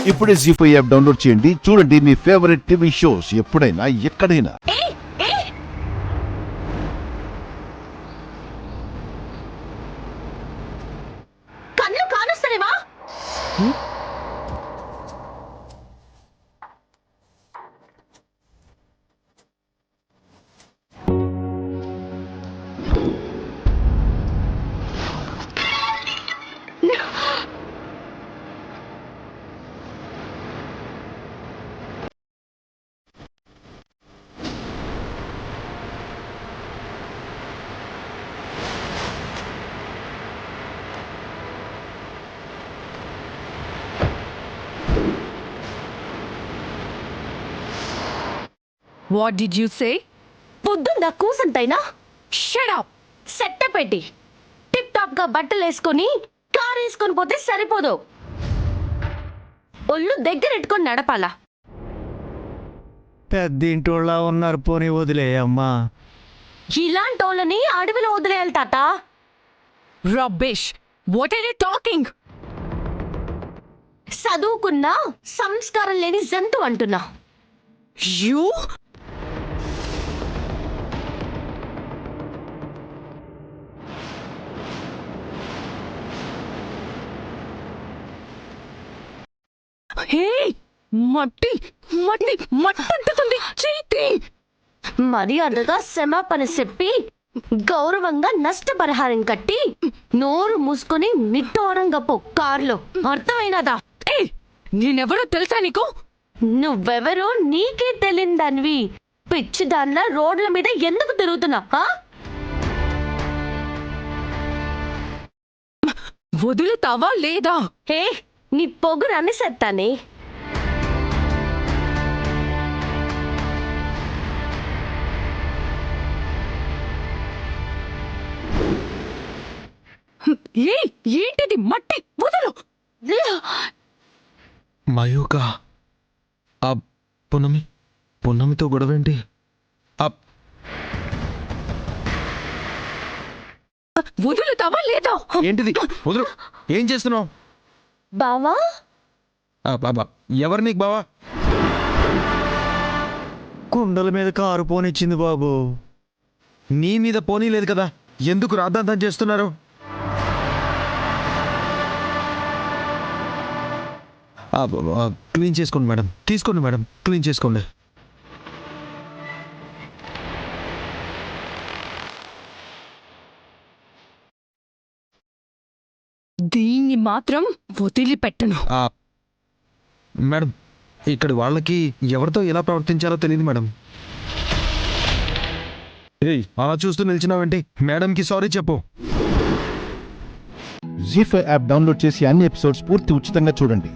ఇప్పుడే జీ5 app download చేయండి. చూడండి మీ ఫేవరెట్ టీవీ షోస్ ఎప్పుడైనా ఎక్కడైనా. కళ్ళు కానొస్తానేవా? What did you say? పొద్దుందా కూసంతైనా? Shut up! సెట్ట పెట్టి టిప్ టాప్ గా బట్టలు వేసుకొని కార్ వేసుకొని పోతే సరిపోదు. ఒళ్ళు దగ్గర పెట్టుకొని నడపాలా? పెద్దింటోళ్ళ ఉన్నారు, పోనీ వదిలేయమ్మా. ఇలాంటి వాళ్ళని అడవిలో వదిలేయాలి తాత. Rubbish! What are you talking? చదువుకున్నా సంస్కారం లేని జంతు అంటున్నా. You? Hey! మట్టి మట్టి మట్టంటుతుంది చేతి. మర్యాదగా క్షమాపణ చెప్పి గౌరవంగా నష్టపరిహారం కట్టి నోరు మూసుకొని నిట్టోరంగా పో కార్లో. అర్థమైనదా? ఏ నేనెవరో తెలుసా నీకు? నువ్వెవరో నీకే తెలియదానివి పిచ్చి దానిలా రోడ్ల మీద ఎందుకు తిరుగుతున్నా? వదులుతావా లేదా? ఏ నీ పొగురని సెత్తానే. ఏ ఏంటిది మట్టి వదులు. మయూక, ఆ పున్నమితో గొడవేంటి? వదులుతావా లేదా? ఏంటిది? వదులు. ఏం చేస్తున్నావు? బావా బాబా, ఎవరు నీకు బావా? కుండల మీద కారు పోనిచ్చింది బాబు. నీ మీద పోనీ లేదు కదా, ఎందుకు రాద్ధాంతం చేస్తున్నారు? క్లీన్ చేసుకోండి మేడం, తీసుకోండి మేడం, క్లీన్ చేసుకోండి. దీన్ని మాత్రం వదిలిపెట్టను. మేడం, ఇక్కడి వాళ్ళకి ఎవరితో ఎలా ప్రవర్తించాలో తెలియదు మేడం. ఏయ్, అలా చూస్తూ నిలిచినావేంటి? మేడంకి సారీ చెప్పు. జీ5 యాప్ డౌన్లోడ్ చేసి అన్ని ఎపిసోడ్స్ పూర్తి ఉచితంగా చూడండి.